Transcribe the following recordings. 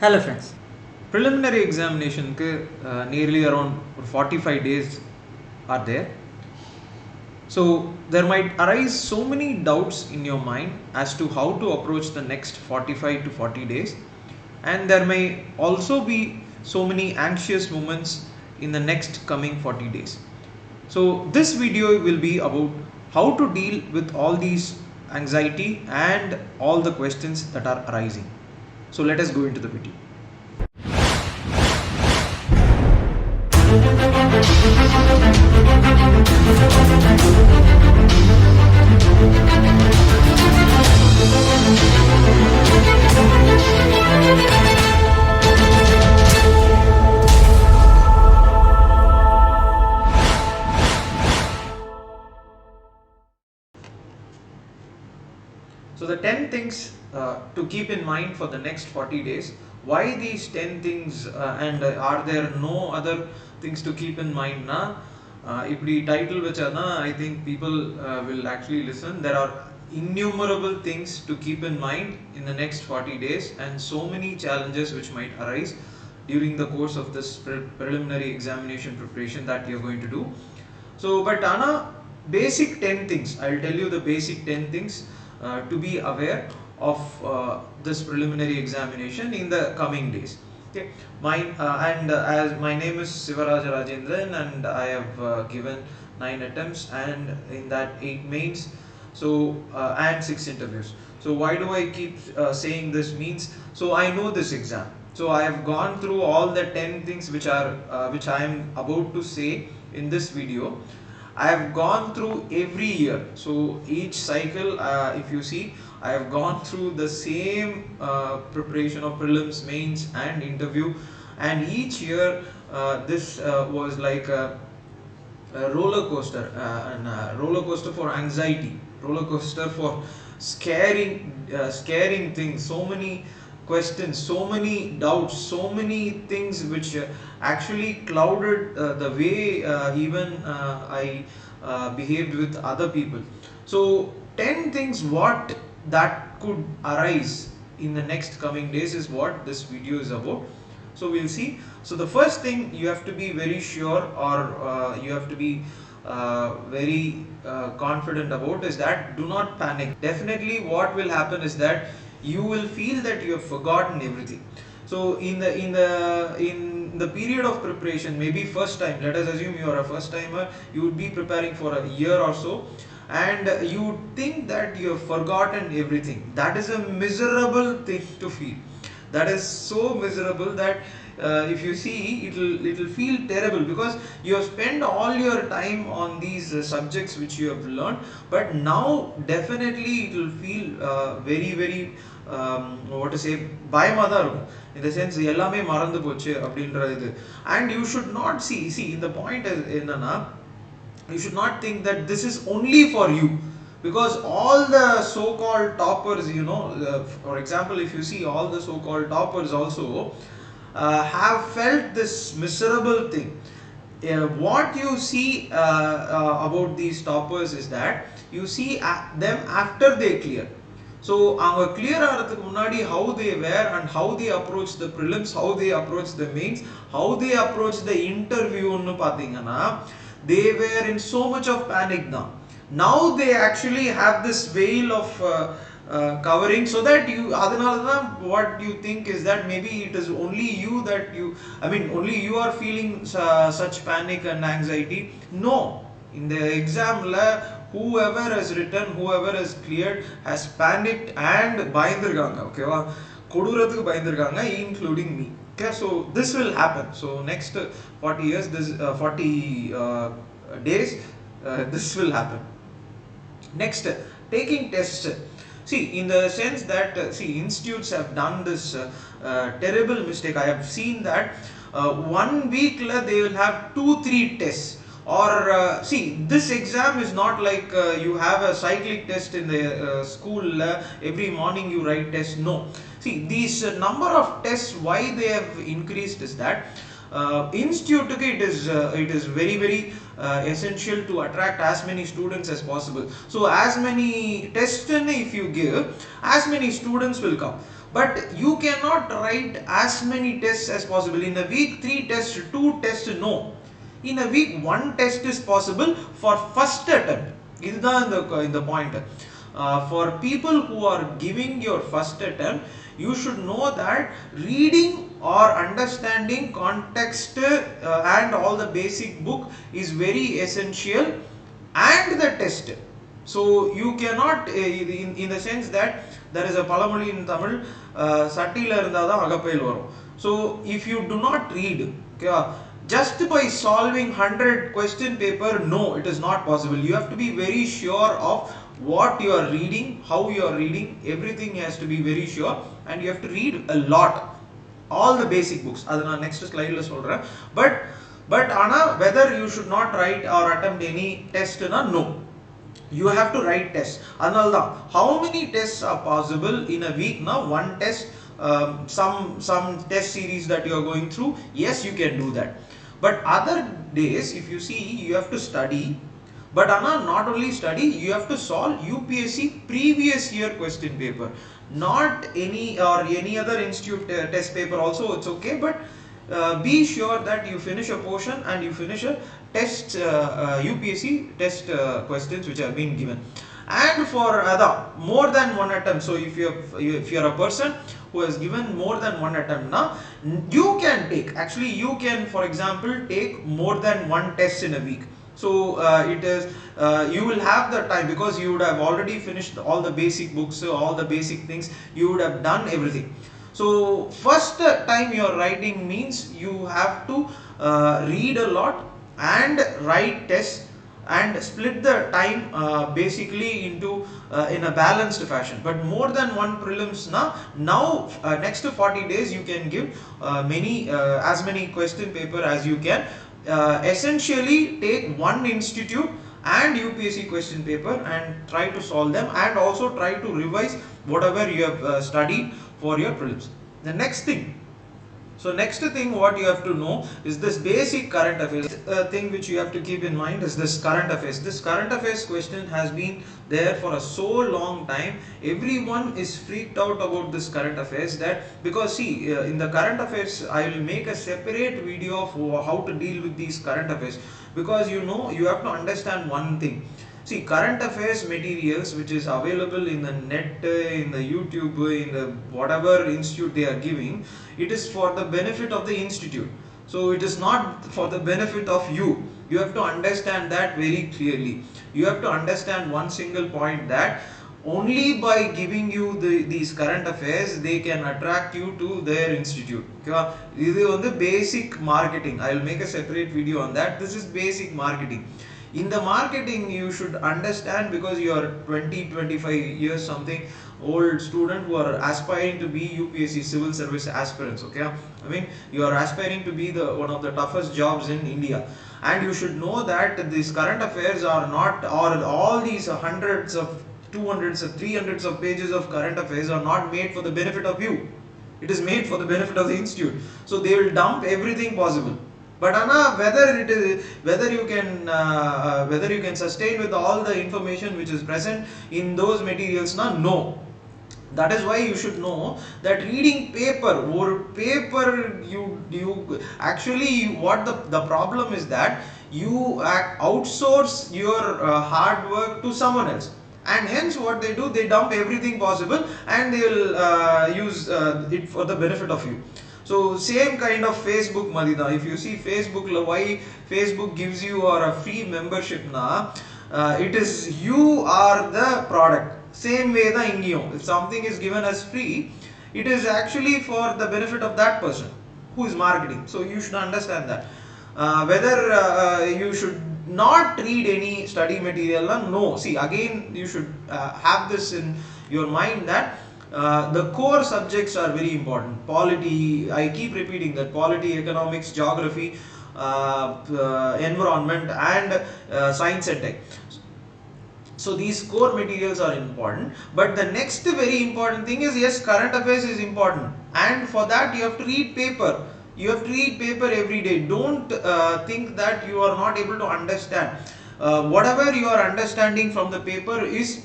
Hello friends. Preliminary examination nearly around 45 days are there. So there might arise so many doubts in your mind as to how to approach the next 45 to 40 days, and there may also be so many anxious moments in the next coming 40 days. So this video will be about how to deal with all these anxiety and all the questions that are arising. So let us go into the video. So the 10 things to keep in mind for the next 40 days. Why these 10 things and are there no other things to keep in mind? If the title which I think people will actually listen. There are innumerable things to keep in mind in the next 40 days and so many challenges which might arise during the course of this preliminary examination preparation that you're going to do. So, but basic 10 things, I'll tell you the basic 10 things to be aware of this preliminary examination in the coming days. Okay, as my name is Sivaraja Rajendran and I have given 9 attempts and in that 8 mains, so and 6 interviews. So why do I keep saying this means? So I know this exam. So I have gone through all the 10 things which I am about to say in this video. I have gone through every year. So each cycle, if you see, I have gone through the same preparation of prelims, mains, and interview, and each year this was like a roller coaster, roller coaster for anxiety, roller coaster for scaring things. So many questions, so many doubts, so many things which actually clouded the way even I behaved with other people. So 10 things what that could arise in the next coming days is what this video is about. So we'll see. So the first thing you have to be very sure, or you have to be very confident about, is that do not panic. Definitely what will happen is that you will feel that you have forgotten everything. So in the period of preparation, maybe first time, let us assume you are a first timer, you would be preparing for a year or so, and you think that you have forgotten everything. That is a miserable thing to feel. That is so miserable that if you see, it'll feel terrible, because you have spent all your time on these subjects which you have learned, but now definitely it will feel very what to say, பயமாதான் இருக்கும். In the sense எல்லாமே மறந்து போச்சு அப்படின்ற இது. And you should not see the point என்னன்னா, you should not think that this is only for you, because all the so-called toppers, for example, if you see, all the so-called toppers also have felt this miserable thing. What you see about these toppers is that you see them after they clear. So அவங்க clear ஆகிறதுக்கு முன்னாடி how they were and how they approach the prelims, how they approach the mains, how they approach the interview ன்னு பாத்தீங்கன்னா, they were in so much of panic now. Now they actually have this veil of covering, so that adanaladhan what you think is that maybe it is only you that only you are feeling such panic and anxiety. No, in the exam whoever has written, whoever has cleared has panicked and பயந்திருக்காங்க. ஓகேவா, கொடுறதுக்கு பயந்திருக்காங்க, including me. Okay, so this will happen. So next 40 years, this 40 days, this will happen. Next, taking tests. See, in the sense that institutes have done this terrible mistake. I have seen that 1 week they will have 2-3 tests. Or this exam is not like you have a cyclic test in the school, every morning you write tests. No, see, these number of tests, why they have increased is that institute it is very essential to attract as many students as possible. So as many tests if you give, as many students will come. but you cannot write as many tests as possible. In a week 3 tests, 2 tests, no. In a week 1 test is possible for first attempt. இதுதான் இந்த point. For people who are giving your first attempt, you should know that reading or understanding context and all the basic book is very essential, and the test. So you cannot in the sense that there is a palamoli in Tamil, சட்டியில இருந்தாதான் அகப்பையில் வரும். So if you do not read, okay, just by solving 100 question paper, no, it is not possible. You have to be very sure of what you are reading, how you are reading, everything has to be very sure, and you have to read a lot, all the basic books. Adu na next slide la solren. But ana whether you should not write or attempt any test na, no, you have to write tests. Adnalda how many tests are possible in a week? Now one test, some test series that you are going through, yes, you can do that. But other days, if you see, you have to study. But not only study, you have to solve UPSC previous year question paper, not any or any other institute test paper also, it's okay, but be sure that you finish a portion and you finish a test, UPSC test questions which have been given. And for more than one attempt, so if you are a person who has given more than one attempt, now you can take, actually you can, for example, take more than one test in a week. So it is you will have the time, because you would have already finished all the basic books, all the basic things, you would have done everything. So first time you are writing means you have to read a lot and write tests, and split the time basically into in a balanced fashion. But more than one prelims now next 40 days you can give as many question paper as you can. Essentially take one institute and UPSC question paper and try to solve them, and also try to revise whatever you have studied for your prelims. The next thing, so next thing what you have to know is this basic current affairs. Thing which you have to keep in mind is this current affairs. This current affairs question has been there for a so long time. Everyone is freaked out about this current affairs, that because see, in the current affairs I will make a separate video of how to deal with these current affairs, because you have to understand one thing. See, current affairs materials which is available in the net, in the YouTube, in the whatever institute they are giving, it is for the benefit of the institute. So it is not for the benefit of you. You have to understand that very clearly. You have to understand one single point, that only by giving you these current affairs they can attract you to their institute. Okay, this is the basic marketing. I will make a separate video on that. This is basic marketing. In the marketing you should understand, because you are 20-25 years something old student who are aspiring to be UPSC civil service aspirants. Okay, I mean, you are aspiring to be one of the toughest jobs in India, and you should know that these current affairs are not, or all these hundreds of 200s of 300s of pages of current affairs are not made for the benefit of you. It is made for the benefit of the institute. So they will dump everything possible. But whether you can sustain with all the information which is present in those materials, no. That is why you should know that reading paper, or paper, you actually, what the problem is that you outsource your hard work to someone else, and hence what they do, they dump everything possible and they will use it for the benefit of you. So same kind of Facebook Madina. If you see Facebook, why Facebook gives you or a free membership it is you are the product. Same way the ingeo, if something is given as free, it is actually for the benefit of that person who is marketing. So you should understand that. Whether you should not read any study material, no. See, again you should have this in your mind, that the core subjects are very important. Polity, I keep repeating that, polity, economics, geography, environment, and science and tech. So these core materials are important. But the next very important thing is, yes, current affairs is important, and for that you have to read paper. You have to read paper every day. Don't think that you are not able to understand. Whatever you are understanding from the paper is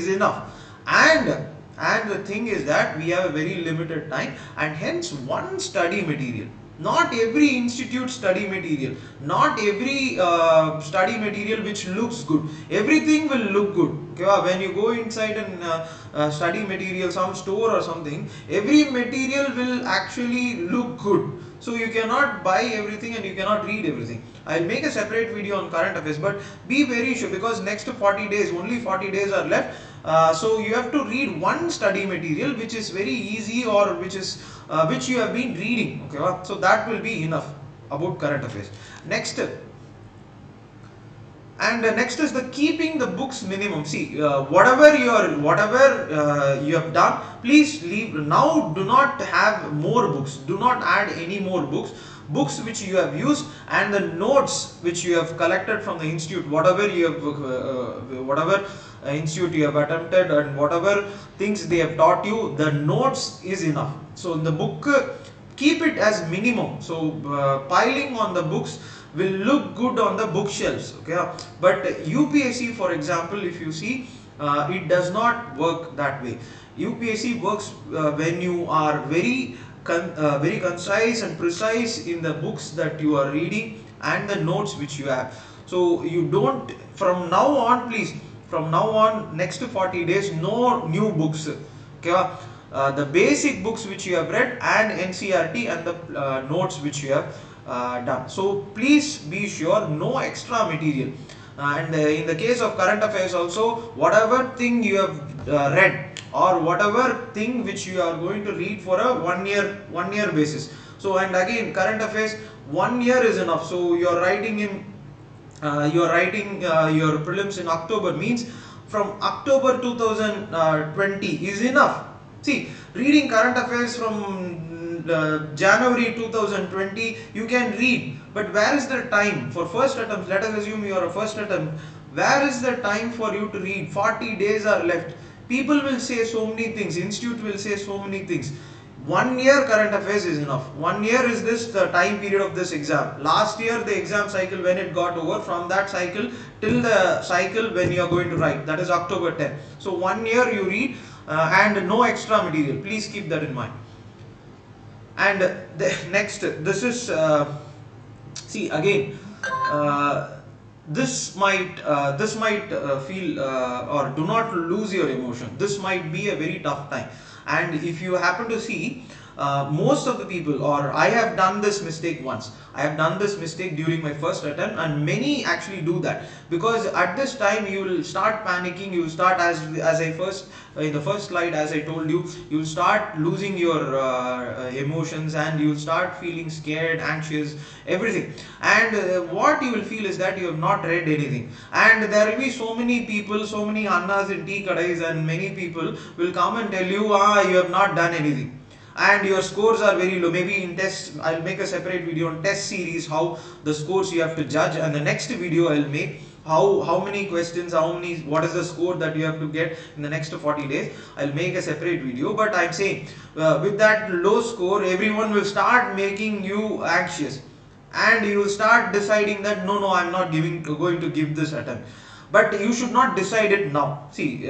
enough. And and the thing is that we have a very limited time, and hence one study material. Not every institute study material, not every study material which looks good. Everything will look good. Okay, when you go inside an study material, some store or something, every material will actually look good. So you cannot buy everything and you cannot read everything. I'll make a separate video on current affairs, but be very sure, because next 40 days, only 40 days are left. So you have to read one study material which is very easy, or which you have been reading. Okay, so that will be enough about current affairs. Next, and next is the keeping the books minimum. See, whatever you have done, please leave now. Do not have more books, do not add any more books which you have used, and the notes which you have collected from the institute, whatever you have whatever institute you have attempted, and whatever things they have taught you, the notes is enough. So the book, keep it as minimum. So piling on the books will look good on the bookshelves. Okay, but UPSC, for example, if you see, it does not work that way. UPSC works when you are very concise and precise in the books that you are reading and the notes which you have. So you don't, from now on, please, from now on, next 40 days, no new books. Okay, the basic books which you have read, and NCERT, and the notes which you have done. So please be sure, no extra material. And in the case of current affairs also, whatever thing you have read, or whatever thing which you are going to read for a one year basis. So, and again, current affairs, 1 year is enough. So you are writing your prelims in October, means from October 2020 is enough. See, reading current affairs from January 2020, you can read, but where is the time for first attempt? Let us assume you are a first attempt. Where is the time for you to read? 40 days are left. People will say so many things, institute will say so many things. 1 year current affairs is enough. 1 year is this the time period of this exam. Last year the exam cycle, when it got over, from that cycle till the cycle when you are going to write, that is October 10. So 1 year you read, and no extra material. Please keep that in mind. And the next, this is see again, this might feel, or do not lose your emotion. This might be a very tough time, and if you happen to see, most of the people, or I have done this mistake once. I have done this mistake during my first attempt, and many actually do that, because at this time you will start panicking. You will start, as I first in the first slide, as I told you, you will start losing your emotions, and you will start feeling scared, anxious, everything. And what you will feel is that you have not read anything, and there will be so many people, so many annas in tea kadais, and many people will come and tell you, you have not done anything, and your scores are very low. Maybe in tests, I'll make a separate video on test series, how the scores you have to judge, and the next video I'll make how many questions, what is the score that you have to get in the next 40 days. I'll make a separate video, but I'm saying, with that low score, everyone will start making you anxious, and you will start deciding that no, I'm not going to give this attempt. But you should not decide it now. See,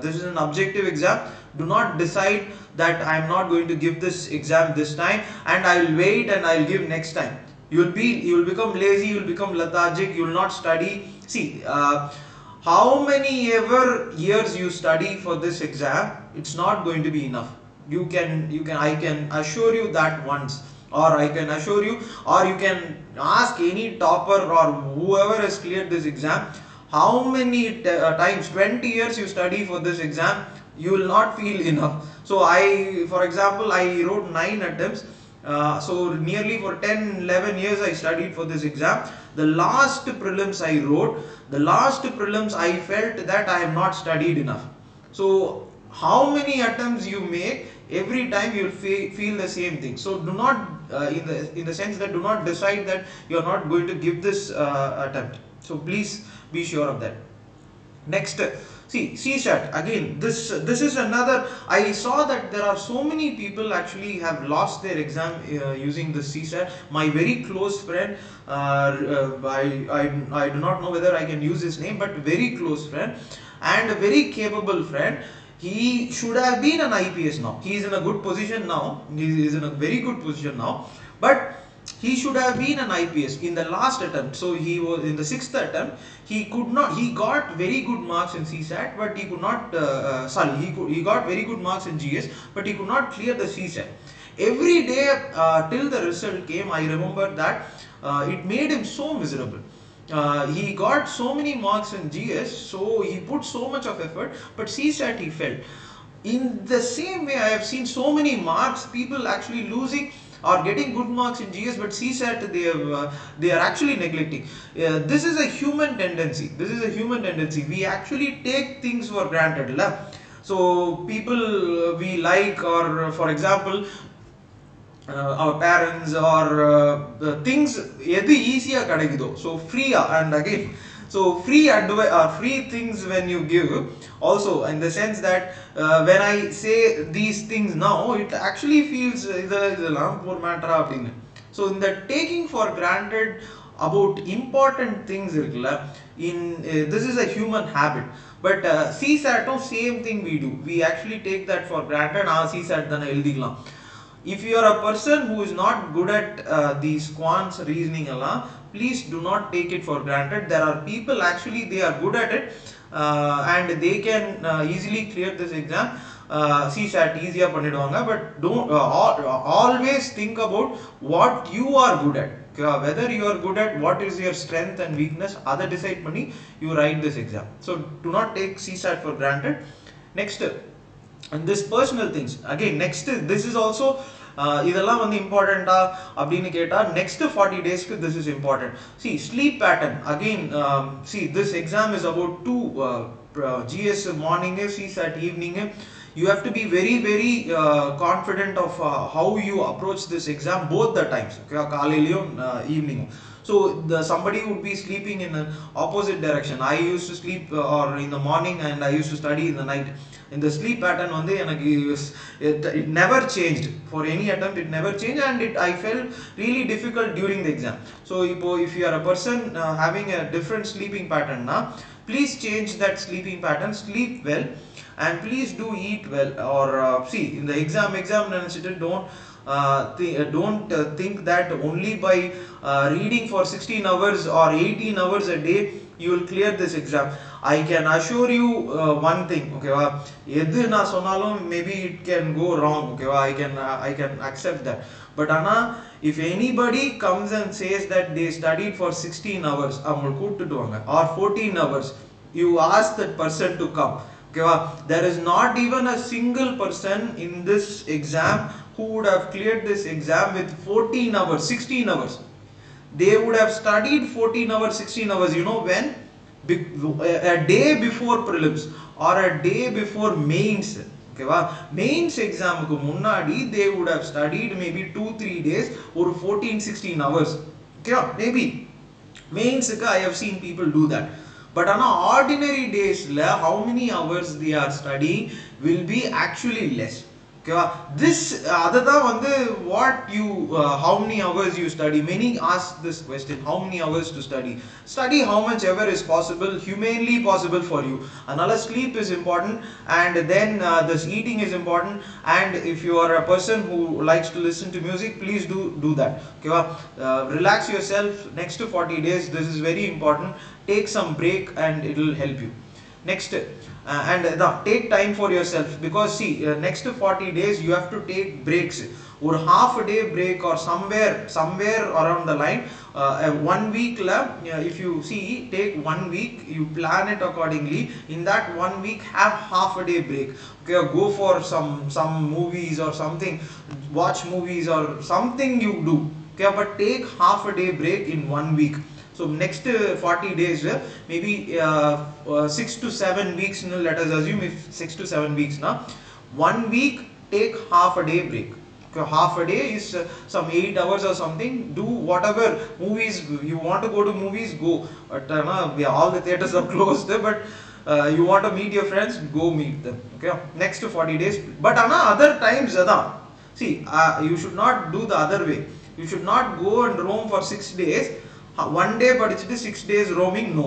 this is an objective exam. Do not decide that I am not going to give this exam this time, and I will wait and I will give next time. You will become lazy, you will become lethargic, you will not study. See, how many ever years you study for this exam, it's not going to be enough. I can assure you that once, or I can assure you, or you can ask any topper or whoever has cleared this exam, how many times, 20 years you study for this exam, you will not feel enough. So for example, I wrote 9 attempts. So nearly for 10-11 years I studied for this exam. The last prelims I felt that I have not studied enough. So how many attempts you make, every time you will feel the same thing. So do not, in the sense that, do not decide that you are not going to give this attempt. So please be sure of that. Next, see, CSAT. Again, this is another. I saw that there are so many people actually have lost their exam using the CSAT. My very close friend, I do not know whether I can use his name, but very close friend and a very capable friend. He should have been an IPS now. He is in a good position now. He is in a very good position now. But he should have been an IPS in the last attempt. So he was in the sixth attempt. He could not. He got very good marks in CSAT, but he could not. He got very good marks in GS, but he could not clear the CSAT. Every day till the result came, I remember that it made him so miserable. He got so many marks in GS, so he put so much of effort, but CSAT he failed. In the same way, I have seen so many marks, people actually losing or getting good marks in GS, but CSAT they are actually neglecting. This is a human tendency. This is a human tendency. We actually take things for granted. La? So people we like, or for example, our parents or the things எது ஈஸியா கிடைக்குதோ so free and again so free advice or free things when you give also in the sense that when I say these things now it actually feels இதெல்லாம் ஒரு மேட்டரா அப்படினு so in the taking for granted about important things இருக்குல்ல in this is a human habit but CSAT same thing we do we actually take that for granted CSAT தான எழுதிக்கலாம். If you are a person who is not good at these quants reasoning please do not take it for granted. There are people actually they are good at it and they can easily clear this exam. CSAT easier பண்ணிடுவாங்க but don't always think about what you are good at. Whether you are good at what is your strength and weakness other decide பண்ணி you write this exam. So do not take CSAT for granted. Next, and this personal things again next this is also இதெல்லாம் வந்து இம்பார்ட்டண்டா அப்படின்னு கேட்டா next 40 daysக்கு this is important. See sleep pattern again see this exam is about two GS morning CSAT evening. You have to be very very confident of how you approach this exam both the times காலையிலயும் evening. So somebody would be sleeping in an opposite direction. I used to sleep or in the morning and I used to study in the night. In the sleep pattern வந்து எனக்கு it never changed for any attempt. It never changed and I felt really difficult during the exam. So if you are a person having a different sleeping pattern please change that sleeping pattern. Sleep well and please do eat well or see in the exam don't think that only by reading for 16 hours or 18 hours a day you will clear this exam. I can assure you one thing okay எது நான் சொன்னாலும் maybe it can go wrong okay I can accept that but if anybody comes and says that they studied for 16 hours அவங்க கூட்டிடுவாங்க or 14 hours you ask that person to come okay there is not even a single person in this exam who would have cleared this exam with 14 hours 16 hours. They would have studied 14 hours 16 hours. You know when? A day before prelims or a day before mains. Okay mains exam ku munnadi they would have studied maybe 2-3 days or 14-16 hours. Okay maybe mains I have seen people do that. But on ordinary days how many hours they are studying will be actually less. Okay this adha வந்து what you how many hours you study. Many ask this question how many hours to study how much ever is possible humanly possible for you. Another sleep is important and then this eating is important and if you are a person who likes to listen to music please do that. Okay relax yourself next to 40 days. This is very important. Take some break and it will help you. Next and take time for yourself because see next 40 days you have to take breaks or half a day break or somewhere around the line 1 week if you see take 1 week you plan it accordingly. In that 1 week have half a day break. Okay go for some movies or something watch movies or something you do okay but take half a day break in 1 week. So next 40 days maybe 6 to 7 weeks let us assume if 6 to 7 weeks 1 week take half a day break. Okay, half a day is some 8 hours or something. Do whatever movies you want to go to movies go but all the theaters are closed but you want to meet your friends go meet them. Okay next 40 days but other times see you should not do the other way. You should not go and roam for 6 days. 1 day படிச்சிட்டு 6 days roaming no.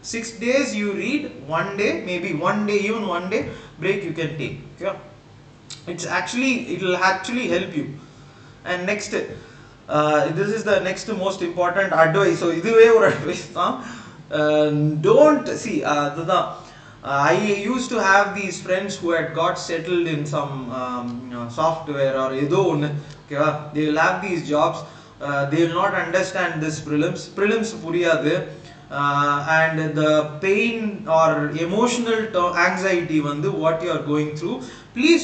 6 days you read, one day, maybe one day, even one day break you can take. Okay, it will actually help you. And next, this is the next most important advice. So இதுவே ஒரு advice தான். Don't see அதுதான். I used to have these friends who had got settled in some software or ஏதோ ஒன்று. Okay, they will have these jobs. They will not understand this prelims புரியாது. And the pain or emotional anxiety வந்து what you are going through, please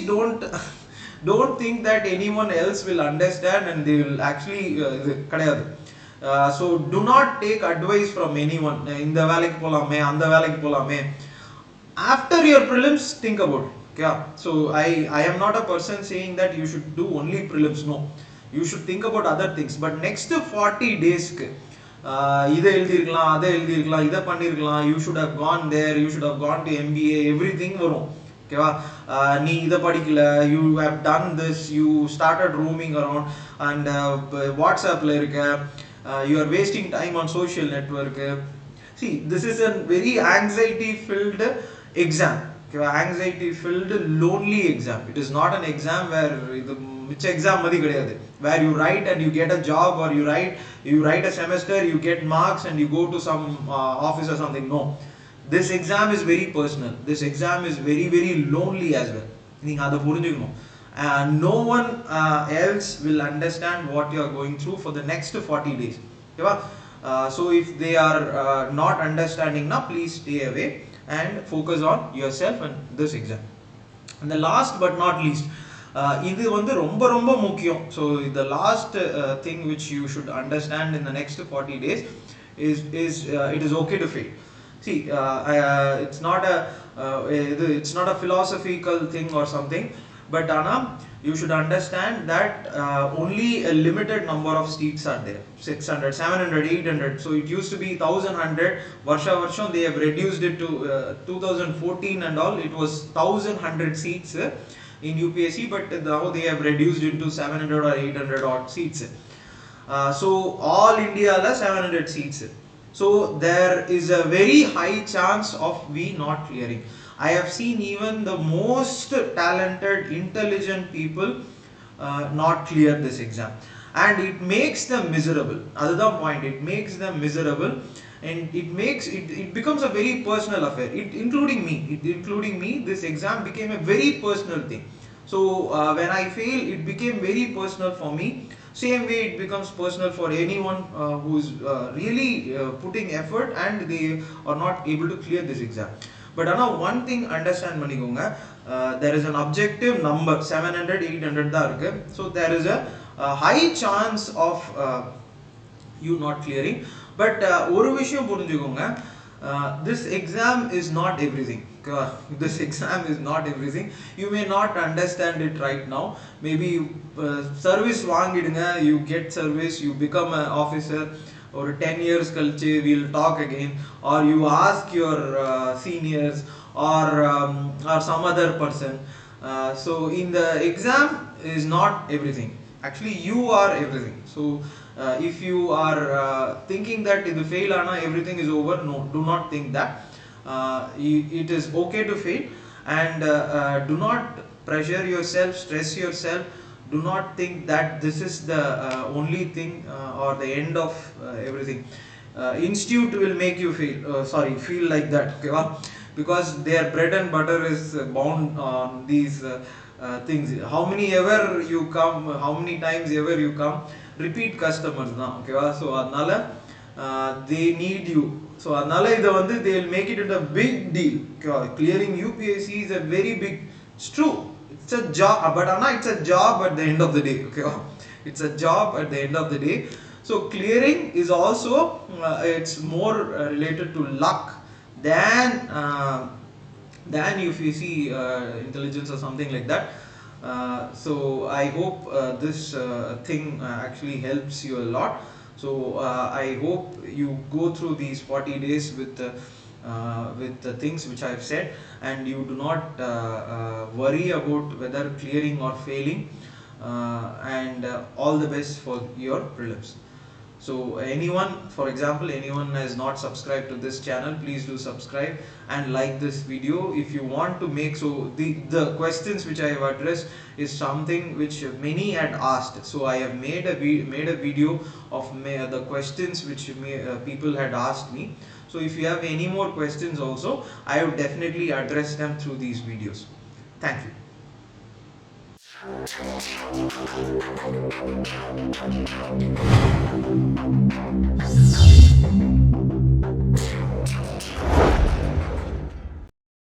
don't think that anyone else will understand and they will actually கிடையாது. So do not take advice from anyone. இந்த வேலைக்கு போலாமே, அந்த வேலைக்கு போலாமே. After your prelims, think about it. Okay? So I am not a person saying that you should do only prelims. No, you should think about other things. But next 40 days இதை எழுதிருக்கலாம், அதை எழுதிருக்கலாம், இதை பண்ணிருக்கலாம், you should have gone there, you should have gone to MBA, everything வரும். ஓகேவா, நீ இதை படிக்கல, you have done this, you started roaming around and வாட்ஸ்அப்பில் இருக்க, you are wasting time on social network. See, this is a very anxiety filled exam. Okay, anxiety filled lonely exam. It is not an exam where which exam madi kadiyadu, where you write and you get a job, or you write a semester, you get marks and you go to some office or something. No, this exam is very personal. This exam is very very lonely as well. Neenga adha purinjukkom, and no one else will understand what you are going through for the next 40 days. Okay, so if they are not understanding now, please stay away and focus on yourself and this exam. And the last but not least, இது வந்து ரொம்ப ரொம்ப முக்கியம். So the last thing which you should understand in the next 40 days is it is okay to fail. See, it's not a philosophical thing or something, but you should understand that only a limited number of seats are there. 600, 700, 800. So it used to be 1100. Varsha they have reduced it to 2014 and all. It was 1100 seats in UPSC, but now they have reduced it to 700 or 800 odd seats. So all India la 700 seats. So there is a very high chance of we not clearing. I have seen even the most talented, intelligent people not clear this exam, and it makes them miserable. That's the point. It makes them miserable, and it becomes a very personal affair. Including me, this exam became a very personal thing. So when I failed, it became very personal for me. Same way it becomes personal for anyone who is really putting effort and they are not able to clear this exam. But one thing understand பண்ணிக்கோங்க, there is an objective number 700 800 தான் இருக்கு. So there is a high chance of you not clearing. But ஒரு விஷயம் புரிஞ்சுக்கோங்க, this exam is not everything. This exam is not everything. You may not understand it right now. Maybe service வாங்கிடுங்க, you get service, you become an officer, or 10 years kalche we'll talk again, or you ask your seniors or some other person. So in the exam is not everything. Actually you are everything. So if you are thinking that if you fail everything is over, no, do not think that. It is okay to fail, and do not pressure yourself, stress yourself. Do not think that this is the only thing or the end of everything. Institute will make you feel like that, okay? Because their bread and butter is bound on these things. How many times ever you come, repeat customers now, okay? So adnala they need you. So adnala idu vandu they will make it into a big deal, okay? Clearing UPSC is a very big, it's true, it's a job, but it's a job at the end of the day, okay? It's a job at the end of the day. So clearing is also it's more related to luck than if you see intelligence or something like that. So I hope this thing actually helps you a lot. So I hope you go through these 40 days with the things which I have said, and you do not worry about whether clearing or failing, and all the best for your prelims. So anyone, for example, anyone has not subscribed to this channel, please do subscribe and like this video if you want to make. So the questions which I have addressed is something which many had asked, so I have made a video of the questions which people had asked me. So if you have any more questions also, I would definitely address them through these videos. Thank you.